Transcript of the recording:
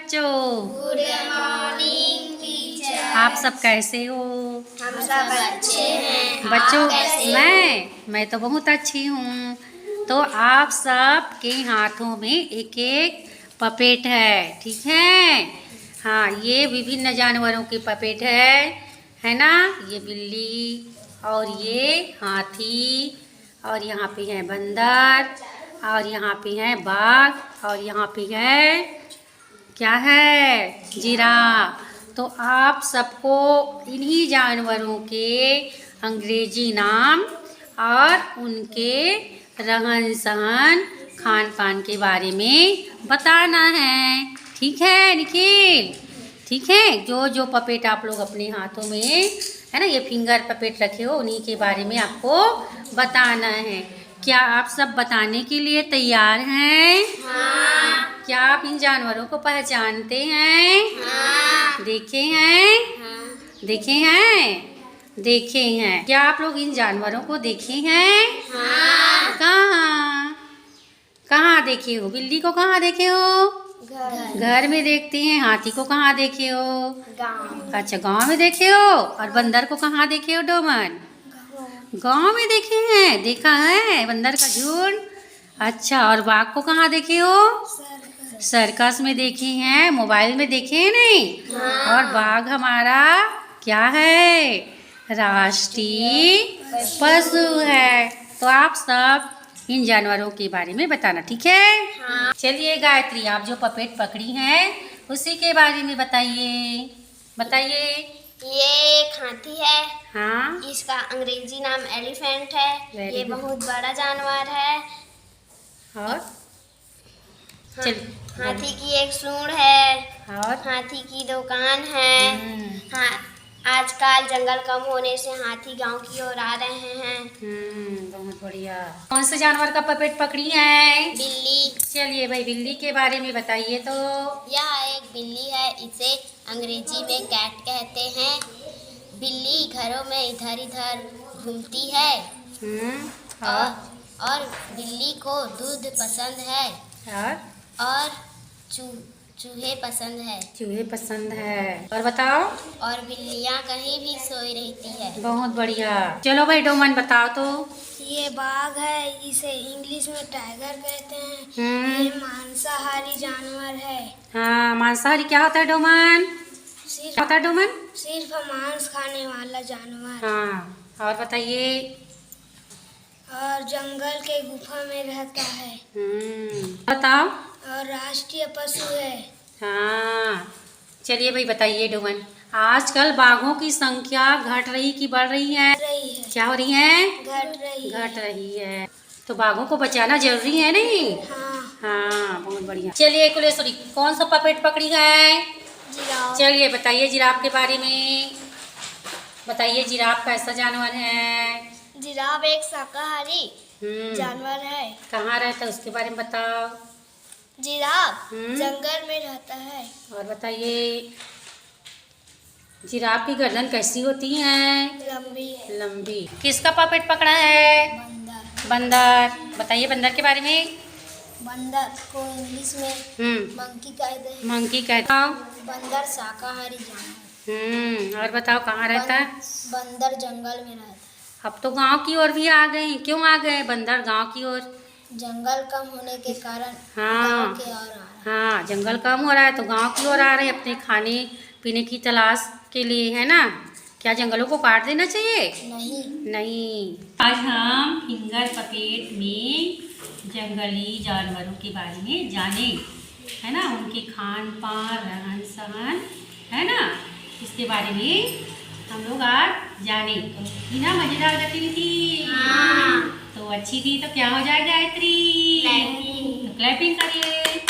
बच्चों। Good morning teacher. आप सब कैसे हो? हम सब अच्छे हैं। बच्चों आप कैसे मैं तो बहुत अच्छी हूँ। तो आप सब के हाथों में एक एक पपेट है, ठीक है? हाँ, ये विभिन्न जानवरों की पपेट है ना? ये बिल्ली और ये हाथी और यहाँ पे है बंदर और यहाँ पे है बाघ और यहाँ पे है क्या है? जिराफ। तो आप सबको इन्हीं जानवरों के अंग्रेजी नाम और उनके रहन सहन खान पान के बारे में बताना है, ठीक है निखिल? ठीक है, जो जो पपेट आप लोग अपने हाथों में है ना, ये फिंगर पपेट रखे हो, उन्हीं के बारे में आपको बताना है। क्या आप सब बताने के लिए तैयार हैं? हाँ। क्या आप इन जानवरों को पहचानते हैं? हाँ। देखे हैं? हाँ। देखे हैं? देखे हैं। क्या आप लोग इन जानवरों को देखे हैं? हाँ। कहाँ कहाँ देखे हो? बिल्ली को कहाँ देखे हो? घर में देखते हैं। हाथी को कहाँ देखे हो? गाँव। अच्छा, गांव में देखे हो। और बंदर को कहाँ देखे हो डोमन? गांव में देखे हैं। देखा है बंदर का झुंड। अच्छा, और बाघ को कहाँ देखे हो? सर्कस में देखे हैं। मोबाइल में देखे हैं नहीं? हाँ। और बाघ हमारा क्या है? राष्ट्रीय पशु है। तो आप सब इन जानवरों के बारे में बताना, ठीक है? हाँ। चलिए गायत्री, आप जो पपेट पकड़ी हैं उसी के बारे में बताइए। बताइए। ये एक हाथी है। हाँ, इसका अंग्रेजी नाम एलिफेंट है। Very ये good. बहुत बड़ा जानवर है। और चल हाथी की एक सूंड है। और हाथी की दुकान है। हाँ, आजकल जंगल कम होने से हाथी गांव की ओर आ रहे हैं। बहुत बढ़िया। कौन से जानवर का पपेट पकड़ी है? बिल्ली। चलिए भाई, बिल्ली के बारे में बताइए तो। यह एक बिल्ली है। इसे अंग्रेजी में कैट कहते हैं। बिल्ली घरों में इधर इधर घूमती है। और बिल्ली को दूध पसंद है और चूहे पसंद है। चूहे पसंद है। और बताओ। और बिल्लियाँ कहीं भी सोई रहती है। बहुत बढ़िया। चलो भाई डोमन बताओ तो। ये बाघ है। इसे इंग्लिश में टाइगर कहते हैं। ये मांसाहारी जानवर है। हाँ, मांसाहारी क्या होता है डोमन? क्या होता है डोमन? सिर्फ मांस खाने वाला जानवर। हाँ, और बताइए। और जंगल के गुफा में रहता है। बताओ। और राष्ट्रीय पशु है। हाँ, चलिए भाई बताइए डोमन। आजकल बाघों की संख्या घट रही कि बढ़ रही है? क्या हो रही है? घट रही है। तो बाघों को बचाना जरूरी है नहीं? हाँ, बहुत बढ़िया। चलिए कुलेश्वरी, कौन सा पपेट पकड़ी है? जिराफ। चलिए बताइए जिराफ के बारे में। बताइए जिराफ कैसा जानवर है? जिराफ एक शाकाहारी जानवर है। कहाँ रहता है उसके बारे में बताओ। जिराफ जंगल में रहता है। और बताइए जिराफ की गर्दन कैसी होती है? लंबी है। लंबी। किसका पपेट पकड़ा है? बंदर। बंदर। बताइए बंदर के बारे में। बंदर को इंग्लिश में मंकी कहते हैं। मंकी कहता हूँ। बंदर शाकाहारी जानवर। और बताओ कहाँ रहता है? बंदर जंगल में रहता है। अब तो गांव की ओर भी आ गए हैं। क्यों आ गए बंदर गांव की ओर? जंगल कम होने के कारण हाँ। गांव की ओर आ रहा है। हाँ, जंगल कम हो रहा है तो गांव की ओर आ रहे हैं अपने खाने पीने की तलाश के लिए, है ना? क्या जंगलों को काट देना चाहिए? नहीं। आज हम फिंगर पपेट में जंगली जानवरों के बारे में जाने, है ना? उनके खान पान रहन सहन, है ना? इसके बारे में हम लोग आज जाने। ये ना मजेदार गतिविधि तो अच्छी थी। तो क्या हो जाए गायत्री? क्लैपिंग। तो क्लैपिंग करिए।